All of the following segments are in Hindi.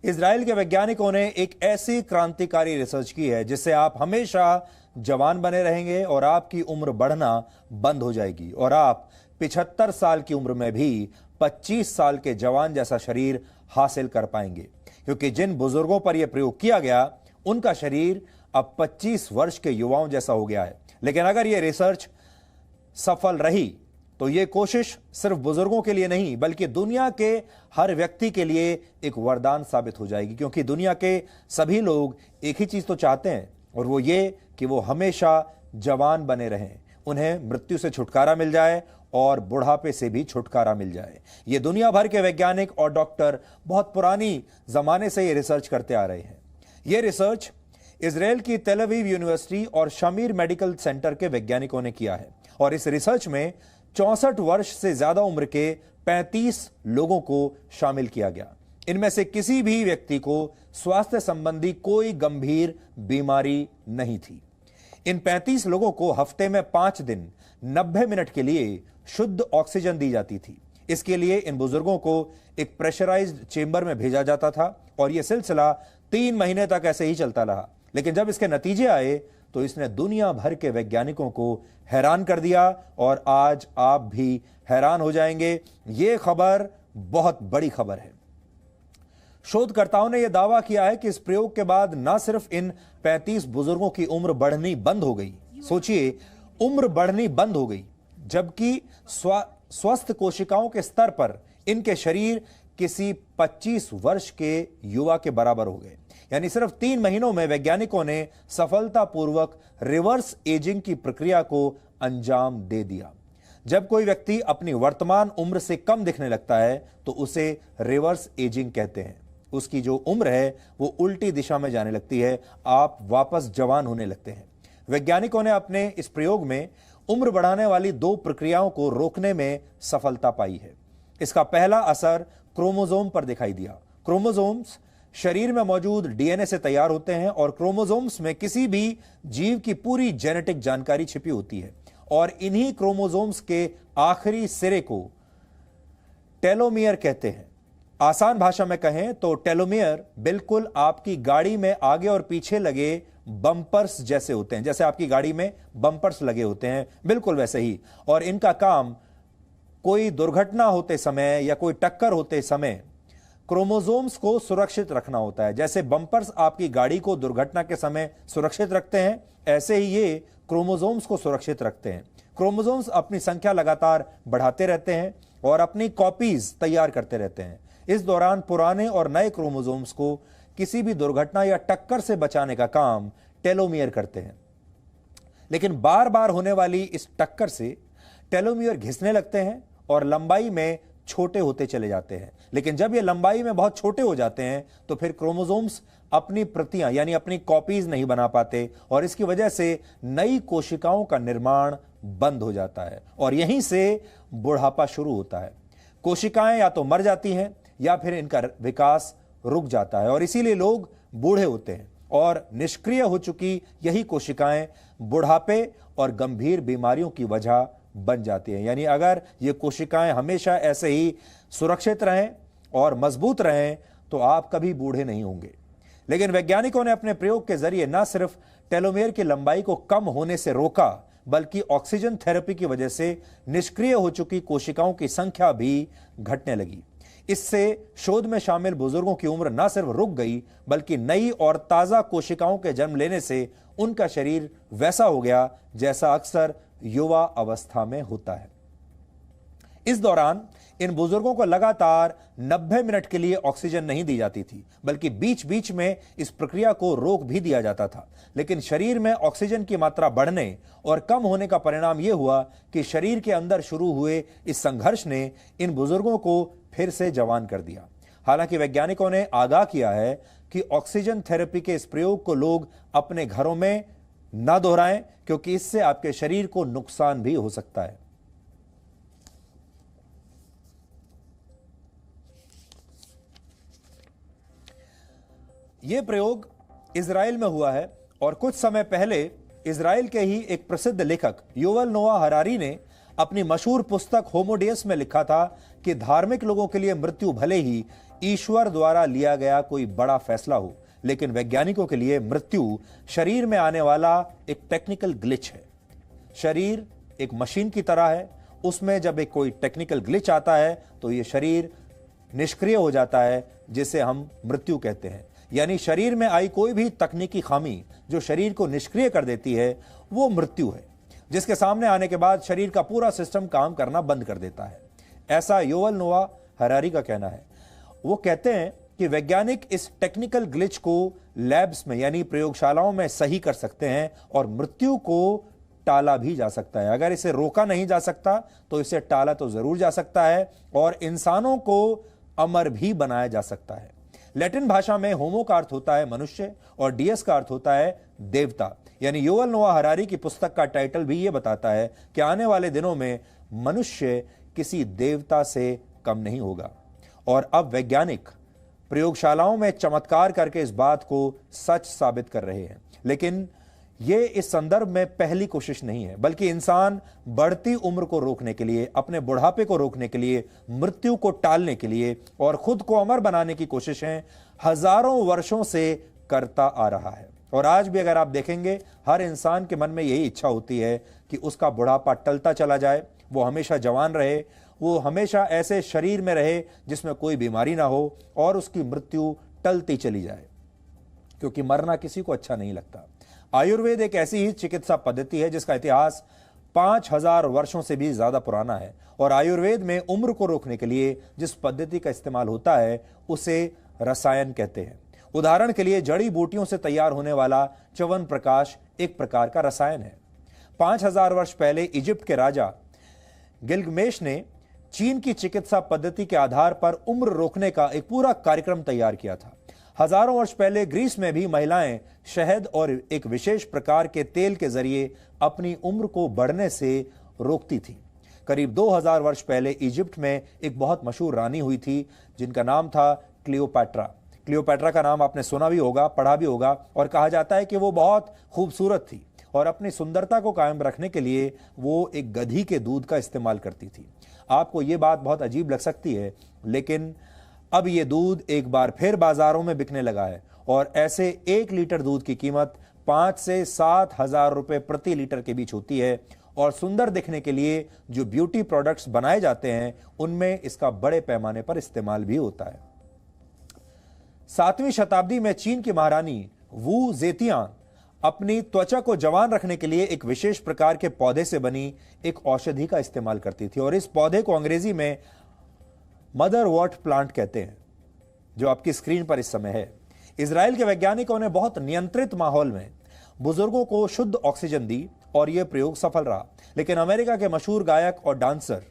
इजराइल के वैज्ञानिकों ने एक ऐसी क्रांतिकारी रिसर्च की है जिससे आप हमेशा जवान बने रहेंगे और आपकी उम्र बढ़ना बंद हो जाएगी और आप 75 साल की उम्र में भी 25 साल के जवान जैसा शरीर हासिल कर पाएंगे, क्योंकि जिन बुजुर्गों पर यह प्रयोग किया गया उनका शरीर अब 25 वर्ष के युवाओं जैसा हो गया है। लेकिन अगर यह रिसर्च सफल रही तो यह कोशिश सिर्फ बुजुर्गों के लिए नहीं बल्कि दुनिया के हर व्यक्ति के लिए एक वरदान साबित हो जाएगी, क्योंकि दुनिया के सभी लोग एक ही चीज तो चाहते हैं और वो ये कि वो हमेशा जवान बने रहें, उन्हें मृत्यु से छुटकारा मिल जाए और बुढ़ापे से भी छुटकारा मिल जाए। ये दुनिया भर के वैज्ञानिक और डॉक्टर बहुत पुरानी जमाने से ये रिसर्च करते आ रहे हैं। ये रिसर्च इजराइल की तेल अवीव यूनिवर्सिटी और शमीर मेडिकल सेंटर के वैज्ञानिकों ने किया है और इस रिसर्च में 64 वर्ष से ज्यादा उम्र के 35 लोगों को शामिल किया गया। इनमें से किसी भी व्यक्ति को स्वास्थ्य संबंधी कोई गंभीर बीमारी नहीं थी। इन 35 लोगों को हफ्ते में 5 दिन 90 मिनट के लिए शुद्ध ऑक्सीजन दी जाती थी। इसके लिए इन बुजुर्गों को एक प्रेशराइज्ड चेंबर में भेजा जाता था और यह सिलसिला 3 महीने तक ऐसे ही चलता रहा। लेकिन जब इसके नतीजे आए तो इसने दुनिया भर के वैज्ञानिकों को हैरान कर दिया और आज आप भी हैरान हो जाएंगे। यह खबर बहुत बड़ी खबर है। शोधकर्ताओं ने यह दावा किया है कि इस प्रयोग के बाद न सिर्फ इन 35 बुजुर्गों की उम्र बढ़नी बंद हो गई, सोचिए उम्र बढ़नी बंद हो गई, जबकि स्वस्थ कोशिकाओं के स्तर पर इनके शरीर किसी 25 वर्ष के युवा के बराबर हो गए। यानी सिर्फ 3 महीनों में वैज्ञानिकों ने सफलतापूर्वक रिवर्स एजिंग की प्रक्रिया को अंजाम दे दिया। जब कोई व्यक्ति अपनी वर्तमान उम्र से कम दिखने लगता है तो उसे रिवर्स एजिंग कहते हैं। उसकी जो उम्र है वो उल्टी दिशा में जाने लगती है, आप वापस जवान होने लगते हैं। वैज्ञानिकों ने अपने इस प्रयोग में उम्र बढ़ाने वाली 2 प्रक्रियाओं को रोकने में सफलता पाई है। इसका पहला असर क्रोमोसोम पर दिखाई दिया। क्रोमोसोम्स शरीर में मौजूद डीएनए से तैयार होते हैं और क्रोमोसोम्स में किसी भी जीव की पूरी जेनेटिक जानकारी छिपी होती है और इन्हीं क्रोमोसोम्स के आखिरी सिरे को टेलोमियर कहते हैं। आसान भाषा में कहें तो टेलोमियर बिल्कुल आपकी गाड़ी में आगे और पीछे लगे बम्पर्स जैसे होते हैं। जैसे आपकी गाड़ी में बम्पर्स लगे होते हैं, बिल्कुल वैसे ही। और इनका काम कोई दुर्घटना होते समय या कोई टक्कर होते समय क्रोमोसोम्स को सुरक्षित रखना होता है। जैसे बम्पर्स आपकी गाड़ी को दुर्घटना के समय सुरक्षित रखते हैं, ऐसे ही ये क्रोमोसोम्स को सुरक्षित रखते हैं। क्रोमोसोम्स अपनी संख्या लगातार बढ़ाते रहते हैं और अपनी कॉपीज तैयार करते रहते हैं। इस दौरान पुराने और नए क्रोमोसोम्स को किसी भी दुर्घटना या टक्कर से बचाने का काम टेलोमियर करते हैं। लेकिन बार बार होने वाली इस टक्कर से टेलोमियर घिसने लगते हैं और लंबाई में छोटे होते चले जाते हैं। लेकिन जब ये लंबाई में बहुत छोटे हो जाते हैं तो फिर क्रोमोसोम्स अपनी प्रतियां यानी अपनी कॉपीज नहीं बना पाते और इसकी वजह से नई कोशिकाओं का निर्माण बंद हो जाता है और यहीं से बुढ़ापा शुरू होता है। कोशिकाएं या तो मर जाती हैं या फिर इनका विकास रुक जाता है और इसीलिए लोग बूढ़े होते हैं और निष्क्रिय हो चुकी यही कोशिकाएं बुढ़ापे और गंभीर बीमारियों की वजह बन जाती हैं। यानी अगर ये कोशिकाएं हमेशा ऐसे ही सुरक्षित रहें और मजबूत रहें तो आप कभी बूढ़े नहीं होंगे। लेकिन वैज्ञानिकों ने अपने प्रयोग के जरिए न सिर्फ टेलोमेयर की लंबाई को कम होने से रोका बल्कि ऑक्सीजन थेरेपी की वजह से निष्क्रिय हो चुकी कोशिकाओं की संख्या भी घटने लगी। इससे शोध में शामिल बुजुर्गों की उम्र न सिर्फ रुक गई बल्कि नई और ताजा कोशिकाओं के जन्म लेने से उनका शरीर वैसा हो गया जैसा अक्सर युवा अवस्था में होता है। इस दौरान इन बुजुर्गों को लगातार 90 मिनट के लिए ऑक्सीजन नहीं दी जाती थी बल्कि बीच बीच में इस प्रक्रिया को रोक भी दिया जाता था। लेकिन शरीर में ऑक्सीजन की मात्रा बढ़ने और कम होने का परिणाम यह हुआ कि शरीर के अंदर शुरू हुए इस संघर्ष ने इन बुजुर्गों को फिर से जवान कर दिया। हालांकि वैज्ञानिकों ने आगाह किया है कि ऑक्सीजन थेरेपी के इस प्रयोग को लोग अपने घरों में न दोहराएं, क्योंकि इससे आपके शरीर को नुकसान भी हो सकता है। यह प्रयोग इजराइल में हुआ है और कुछ समय पहले इजराइल के ही एक प्रसिद्ध लेखक युवल नोआ हरारी ने अपनी मशहूर पुस्तक होमो डेउस में लिखा था कि धार्मिक लोगों के लिए मृत्यु भले ही ईश्वर द्वारा लिया गया कोई बड़ा फैसला हो, लेकिन वैज्ञानिकों के लिए मृत्यु शरीर में आने वाला एक टेक्निकल ग्लिच है। शरीर एक मशीन की तरह है, उसमें जब एक कोई टेक्निकल ग्लिच आता है तो यह शरीर निष्क्रिय हो जाता है, जिसे हम मृत्यु कहते हैं। यानी शरीर में आई कोई भी तकनीकी खामी जो शरीर को निष्क्रिय कर देती है, वो मृत्यु है, जिसके सामने आने के बाद शरीर का पूरा सिस्टम काम करना बंद कर देता है। ऐसा युवल नोआ हरारी का कहना है। वो कहते हैं कि वैज्ञानिक इस टेक्निकल ग्लिच को लैब्स में यानी प्रयोगशालाओं में सही कर सकते हैं और मृत्यु को टाला भी जा सकता है। अगर इसे रोका नहीं जा सकता तो इसे टाला तो जरूर जा सकता है और इंसानों को अमर भी बनाया जा सकता है। लैटिन भाषा में होमो का अर्थ होता है मनुष्य और डियस का अर्थ होता है देवता। यानी युवल नोआ हरारी की पुस्तक का टाइटल भी यह बताता है कि आने वाले दिनों में मनुष्य किसी देवता से कम नहीं होगा। और अब वैज्ञानिक प्रयोगशालाओं में चमत्कार करके इस बात को सच साबित कर रहे हैं। लेकिन यह इस संदर्भ में पहली कोशिश नहीं है, बल्कि इंसान बढ़ती उम्र को रोकने के लिए, अपने बुढ़ापे को रोकने के लिए, मृत्यु को टालने के लिए और खुद को अमर बनाने की कोशिशें हजारों वर्षों से करता आ रहा है। और आज भी अगर आप देखेंगे, हर इंसान के मन में यही इच्छा होती है कि उसका बुढ़ापा टलता चला जाए, वो हमेशा जवान रहे, वो हमेशा ऐसे शरीर में रहे जिसमें कोई बीमारी ना हो और उसकी मृत्यु टलती चली जाए, क्योंकि मरना किसी को अच्छा नहीं लगता। आयुर्वेद एक ऐसी ही चिकित्सा पद्धति है जिसका इतिहास 5000 वर्षों से भी ज्यादा पुराना है और आयुर्वेद में उम्र को रोकने के लिए जिस पद्धति का इस्तेमाल होता है उसे रसायन कहते हैं। उदाहरण के लिए जड़ी बूटियों से तैयार होने वाला च्यवनप्राश एक प्रकार का रसायन है। 5000 वर्ष पहले इजिप्ट के राजा गिलगमेश ने चीन की चिकित्सा पद्धति के आधार पर उम्र रोकने का एक पूरा कार्यक्रम तैयार किया था। हजारों वर्ष पहले ग्रीस में भी महिलाएं शहद और एक विशेष प्रकार के तेल के जरिए अपनी उम्र को बढ़ने से रोकती थी। करीब 2000 वर्ष पहले इजिप्ट में एक बहुत मशहूर रानी हुई थी जिनका नाम था क्लियोपैट्रा। क्लियोपैट्रा का नाम आपने सुना भी होगा, पढ़ा भी होगा और कहा जाता है कि वो बहुत खूबसूरत थी और अपनी सुंदरता को कायम रखने के लिए वो एक गधी के दूध का इस्तेमाल करती थी। आपको ये बात बहुत अजीब लग सकती है, लेकिन अब ये दूध एक बार फिर बाजारों में बिकने लगा है और ऐसे 1 लीटर दूध की कीमत 5 से 7 हजार रुपए प्रति लीटर के बीच होती है और सुंदर दिखने के लिए जो ब्यूटी प्रोडक्ट्स बनाए जाते हैं उनमें इसका बड़े पैमाने पर इस्तेमाल भी होता है। 7वीं शताब्दी में चीन की महारानी वू जेतियांग अपनी त्वचा को जवान रखने के लिए एक विशेष प्रकार के पौधे से बनी एक औषधि का इस्तेमाल करती थी और इस पौधे को अंग्रेजी में मदरवॉर्ट प्लांट कहते हैं, जो आपकी स्क्रीन पर इस समय है। इजराइल के वैज्ञानिकों ने बहुत नियंत्रित माहौल में बुजुर्गों को शुद्ध ऑक्सीजन दी और यह प्रयोग सफल रहा। लेकिन अमेरिका के मशहूर गायक और डांसर,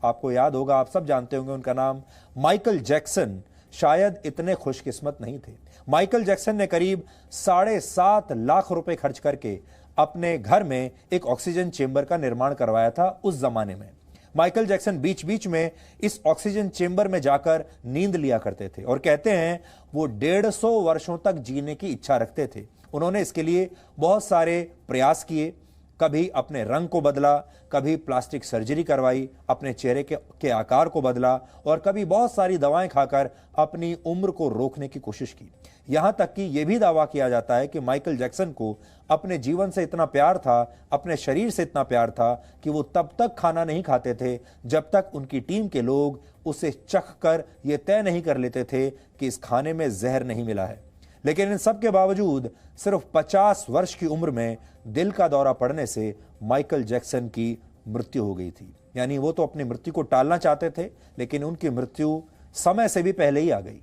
आपको याद होगा, आप सब जानते होंगे उनका नाम, माइकल जैक्सन, शायद इतने खुशकिस्मत नहीं थे। माइकल जैक्सन ने करीब 7.5 लाख रुपए खर्च करके अपने घर में एक ऑक्सीजन चेंबर का निर्माण करवाया था। उस जमाने में माइकल जैक्सन बीच बीच में इस ऑक्सीजन चेंबर में जाकर नींद लिया करते थे और कहते हैं वो 150 वर्षों तक जीने की इच्छा रखते थे। उन्होंने इसके लिए बहुत सारे प्रयास किए, कभी अपने रंग को बदला, कभी प्लास्टिक सर्जरी करवाई, अपने चेहरे के आकार को बदला और कभी बहुत सारी दवाएं खाकर अपनी उम्र को रोकने की कोशिश की। यहां तक कि यह भी दावा किया जाता है कि माइकल जैक्सन को अपने जीवन से इतना प्यार था, अपने शरीर से इतना प्यार था कि वो तब तक खाना नहीं खाते थे जब तक उनकी टीम के लोग उसे चख कर यह तय नहीं कर लेते थे कि इस खाने में जहर नहीं मिला है। लेकिन इन सब के बावजूद सिर्फ 50 वर्ष की उम्र में दिल का दौरा पड़ने से माइकल जैक्सन की मृत्यु हो गई थी। यानी वो तो अपनी मृत्यु को टालना चाहते थे, लेकिन उनकी मृत्यु समय से भी पहले ही आ गई।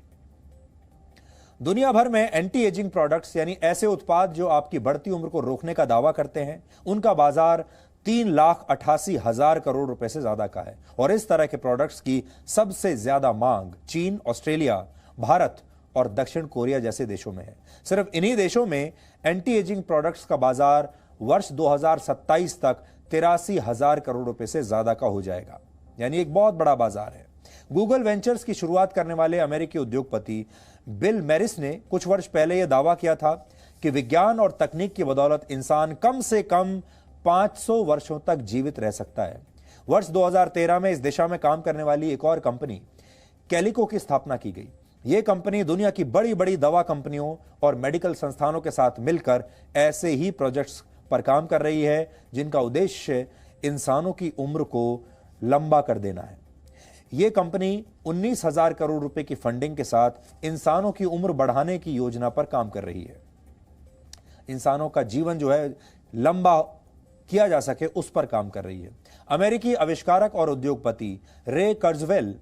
दुनिया भर में एंटी एजिंग प्रोडक्ट्स यानी ऐसे उत्पाद जो आपकी बढ़ती उम्र को रोकने का दावा करते हैं, उनका बाजार 3,88,000 करोड़ रुपए से ज्यादा का है और इस तरह के प्रोडक्ट्स की सबसे ज्यादा मांग चीन, ऑस्ट्रेलिया, भारत और दक्षिण कोरिया जैसे देशों में है। सिर्फ इन्हीं देशों में एंटी एजिंग प्रोडक्ट्स का बाजार वर्ष 2027 तक 83,000 करोड़ रुपए से ज्यादा का हो जाएगा। यानी एक बहुत बड़ा बाजार है। गूगल वेंचर्स की शुरुआत करने वाले अमेरिकी उद्योगपति बिल मैरिस ने कुछ वर्ष पहले यह दावा किया था कि विज्ञान और तकनीक की बदौलत इंसान कम से कम 500 वर्षों तक जीवित रह सकता है। वर्ष 2013 में इस दिशा में काम करने वाली एक और कंपनी कैलिको की स्थापना की गई। यह कंपनी दुनिया की बड़ी बड़ी दवा कंपनियों और मेडिकल संस्थानों के साथ मिलकर ऐसे ही प्रोजेक्ट्स पर काम कर रही है जिनका उद्देश्य इंसानों की उम्र को लंबा कर देना है। यह कंपनी 19,000 करोड़ रुपए की फंडिंग के साथ इंसानों की उम्र बढ़ाने की योजना पर काम कर रही है। इंसानों का जीवन जो है लंबा किया जा सके उस पर काम कर रही है। अमेरिकी आविष्कारक और उद्योगपति रे कर्जवेल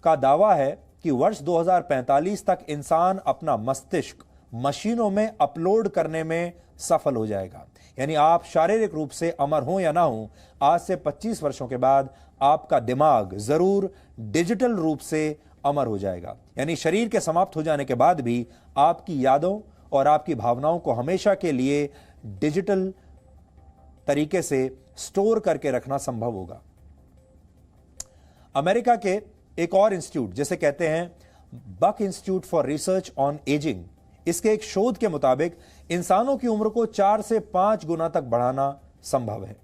का दावा है कि वर्ष 2045 तक इंसान अपना मस्तिष्क मशीनों में अपलोड करने में सफल हो जाएगा। यानी आप शारीरिक रूप से अमर हो या ना हो, आज से 25 वर्षों के बाद आपका दिमाग जरूर डिजिटल रूप से अमर हो जाएगा। यानी शरीर के समाप्त हो जाने के बाद भी आपकी यादों और आपकी भावनाओं को हमेशा के लिए डिजिटल तरीके से स्टोर करके रखना संभव होगा। अमेरिका के एक और इंस्टीट्यूट जिसे कहते हैं Buck institute for research on ageing, इसके एक शोध के मुताबिक इंसानों की उम्र को 4 से 5 गुना तक बढ़ाना संभव है।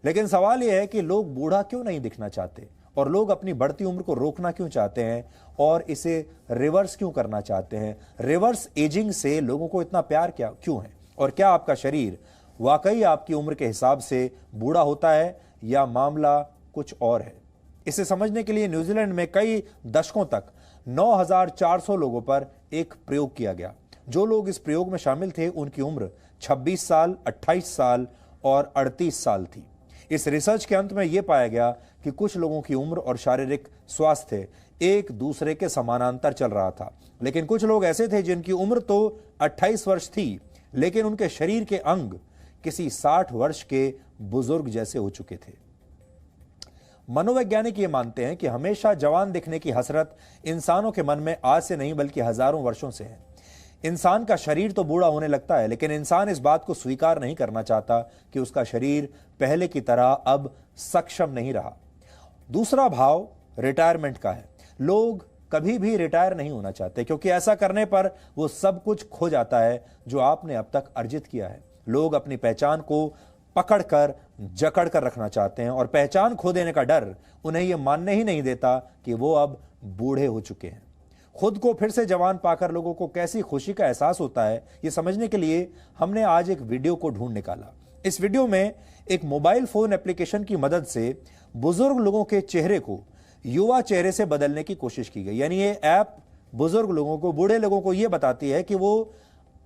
लेकिन सवाल यह है कि लोग बूढ़ा क्यों नहीं दिखना चाहते और लोग अपनी बढ़ती उम्र को रोकना क्यों चाहते हैं और इसे रिवर्स क्यों करना चाहते हैं। रिवर्स एजिंग से लोगों को इतना प्यार क्यों है और क्या आपका शरीर वाकई आपकी उम्र के हिसाब से बूढ़ा होता है या मामला कुछ और है। इसे समझने के लिए न्यूजीलैंड में कई दशकों तक 9,400 लोगों पर एक प्रयोग किया गया। जो लोग इस प्रयोग में शामिल थे उनकी उम्र 26 साल, 28 साल और 38 साल थी। इस रिसर्च के अंत में यह पाया गया कि कुछ लोगों की उम्र और शारीरिक स्वास्थ्य एक दूसरे के समानांतर चल रहा था, लेकिन कुछ लोग ऐसे थे जिनकी उम्र तो 28 वर्ष थी लेकिन उनके शरीर के अंग किसी 60 वर्ष के बुजुर्ग जैसे हो चुके थे। मनोवैज्ञानिक ये मानते हैं कि हमेशा जवान दिखने की हसरत इंसानों के मन में आज से नहीं बल्कि हजारों वर्षों से है। इंसान का शरीर तो बूढ़ा होने लगता है लेकिन इंसान इस बात को स्वीकार नहीं करना चाहता कि उसका शरीर पहले की तरह अब सक्षम नहीं रहा। दूसरा भाव रिटायरमेंट का है। लोग कभी भी रिटायर नहीं होना चाहते क्योंकि ऐसा करने पर वो सब कुछ खो जाता है जो आपने अब तक अर्जित किया है। लोग अपनी पहचान को पकड़कर जकड़ कर रखना चाहते हैं और पहचान खो देने का डर उन्हें यह मानने ही नहीं देता कि वो अब बूढ़े हो चुके हैं। खुद को फिर से जवान पाकर लोगों को कैसी खुशी का एहसास होता है ये समझने के लिए हमने आज एक वीडियो को ढूंढ निकाला। इस वीडियो में एक मोबाइल फोन एप्लीकेशन की मदद से बुजुर्ग लोगों के चेहरे को युवा चेहरे से बदलने की कोशिश की गई। यानी ये ऐप बुजुर्ग लोगों को, बूढ़े लोगों को यह बताती है कि वो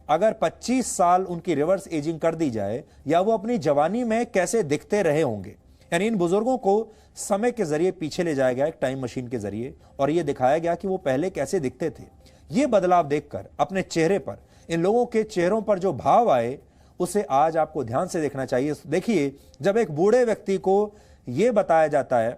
अगर 25 साल उनकी रिवर्स एजिंग कर दी जाए या वो अपनी जवानी में कैसे दिखते रहे होंगे। यानी इन बुजुर्गों को समय के जरिए पीछे ले जाया गया एक टाइम मशीन के जरिए और यह दिखाया गया कि वो पहले कैसे दिखते थे। ये बदलाव देखकर अपने चेहरे पर, इन लोगों के चेहरों पर जो भाव आए उसे आज आपको ध्यान से देखना चाहिए। देखिए, जब एक बूढ़े व्यक्ति को यह बताया जाता है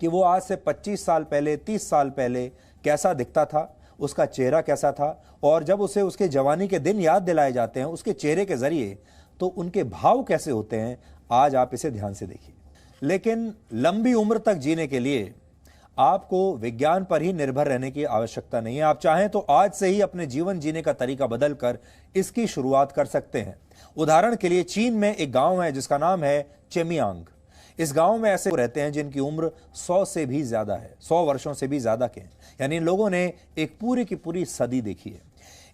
कि वो आज से 25 साल पहले, 30 साल पहले कैसा दिखता था, उसका चेहरा कैसा था, और जब उसे उसके जवानी के दिन याद दिलाए जाते हैं उसके चेहरे के जरिए, तो उनके भाव कैसे होते हैं, आज आप इसे ध्यान से देखिए। लेकिन लंबी उम्र तक जीने के लिए आपको विज्ञान पर ही निर्भर रहने की आवश्यकता नहीं है। आप चाहें तो आज से ही अपने जीवन जीने का तरीका बदलकर इसकी शुरुआत कर सकते हैं। उदाहरण के लिए चीन में एक गांव है जिसका नाम है चेमियांग। इस गांव में ऐसे रहते हैं जिनकी उम्र 100 से भी ज्यादा है, 100 वर्षों से भी ज्यादा के हैं। यानी इन लोगों ने एक पूरी की पूरी सदी देखी है।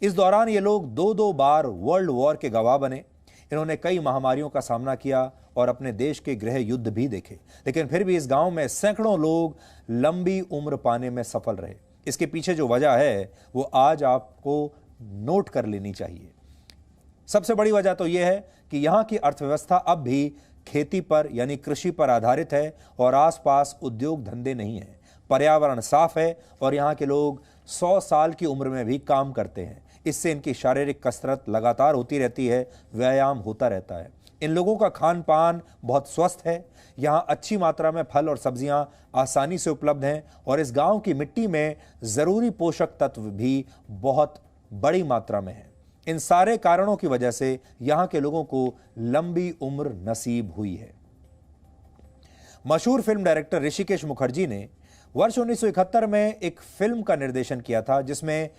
इस दौरान ये लोग 2-2 बार वर्ल्ड वॉर के गवाह बने। इन्होंने कई महामारियों का सामना किया और अपने देश के गृह युद्ध भी देखे, लेकिन फिर भी इस गांव में सैकड़ों लोग लंबी उम्र पाने में सफल रहे। इसके पीछे जो वजह है वो आज आपको नोट कर लेनी चाहिए। सबसे बड़ी वजह तो यह है कि यहां की अर्थव्यवस्था अब भी खेती पर यानी कृषि पर आधारित है और आसपास उद्योग धंधे नहीं है। पर्यावरण साफ है और यहाँ के लोग 100 साल की उम्र में भी काम करते हैं। इससे इनकी शारीरिक कसरत लगातार होती रहती है, व्यायाम होता रहता है। इन लोगों का खान पान बहुत स्वस्थ है। यहाँ अच्छी मात्रा में फल और सब्जियां आसानी से उपलब्ध हैं और इस गांव की मिट्टी में जरूरी पोषक तत्व भी बहुत बड़ी मात्रा में है। इन सारे कारणों की वजह से यहां के लोगों को लंबी उम्र नसीब हुई है। मशहूर फिल्म डायरेक्टर ऋषिकेश मुखर्जी ने वर्ष 1971 में एक फिल्म का निर्देशन किया था जिसमें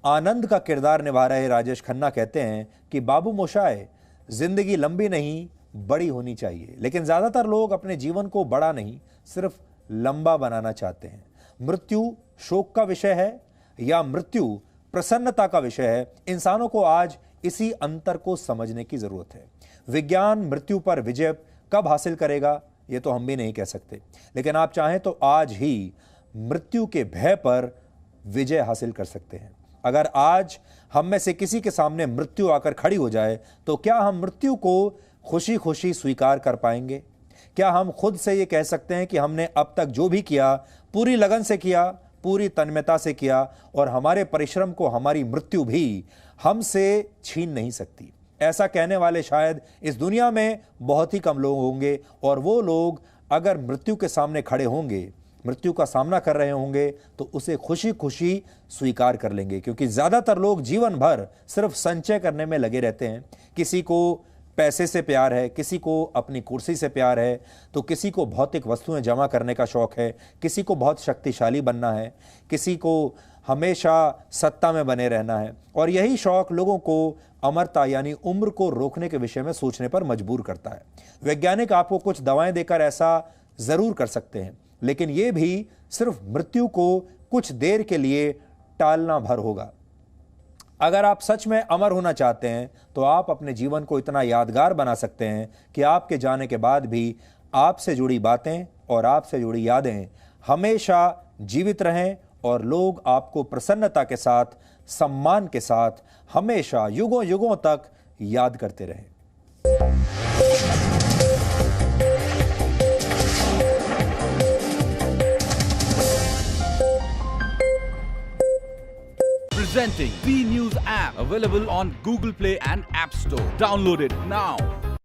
आनंद का किरदार निभा रहे राजेश खन्ना कहते हैं कि बाबू मोशाय, जिंदगी लंबी नहीं बड़ी होनी चाहिए। लेकिन ज्यादातर लोग अपने जीवन को बड़ा नहीं, सिर्फ लंबा बनाना चाहते हैं। मृत्यु शोक का विषय है या मृत्यु प्रसन्नता का विषय है, इंसानों को आज इसी अंतर को समझने की जरूरत है। विज्ञान मृत्यु पर विजय कब हासिल करेगा यह तो हम भी नहीं कह सकते, लेकिन आप चाहें तो आज ही मृत्यु के भय पर विजय हासिल कर सकते हैं। अगर आज हम में से किसी के सामने मृत्यु आकर खड़ी हो जाए तो क्या हम मृत्यु को खुशी खुशी स्वीकार कर पाएंगे? क्या हम खुद से ये कह सकते हैं कि हमने अब तक जो भी किया पूरी लगन से किया, पूरी तन्मयता से किया और हमारे परिश्रम को हमारी मृत्यु भी हमसे छीन नहीं सकती? ऐसा कहने वाले शायद इस दुनिया में बहुत ही कम लोग होंगे, और वो लोग अगर मृत्यु के सामने खड़े होंगे, मृत्यु का सामना कर रहे होंगे, तो उसे खुशी खुशी स्वीकार कर लेंगे। क्योंकि ज्यादातर लोग जीवन भर सिर्फ संचय करने में लगे रहते हैं। किसी को पैसे से प्यार है, किसी को अपनी कुर्सी से प्यार है, तो किसी को भौतिक वस्तुएं जमा करने का शौक है, किसी को बहुत शक्तिशाली बनना है, किसी को हमेशा सत्ता में बने रहना है। और यही शौक लोगों को अमरता यानी उम्र को रोकने के विषय में सोचने पर मजबूर करता है। वैज्ञानिक आपको कुछ दवाएं देकर ऐसा जरूर कर सकते हैं, लेकिन यह भी सिर्फ मृत्यु को कुछ देर के लिए टालना भर होगा। अगर आप सच में अमर होना चाहते हैं तो आप अपने जीवन को इतना यादगार बना सकते हैं कि आपके जाने के बाद भी आपसे जुड़ी बातें और आपसे जुड़ी यादें हमेशा जीवित रहें और लोग आपको प्रसन्नता के साथ, सम्मान के साथ हमेशा युगों युगों तक याद करते रहें। Presenting B News app, available on Google Play and App Store. Download it now.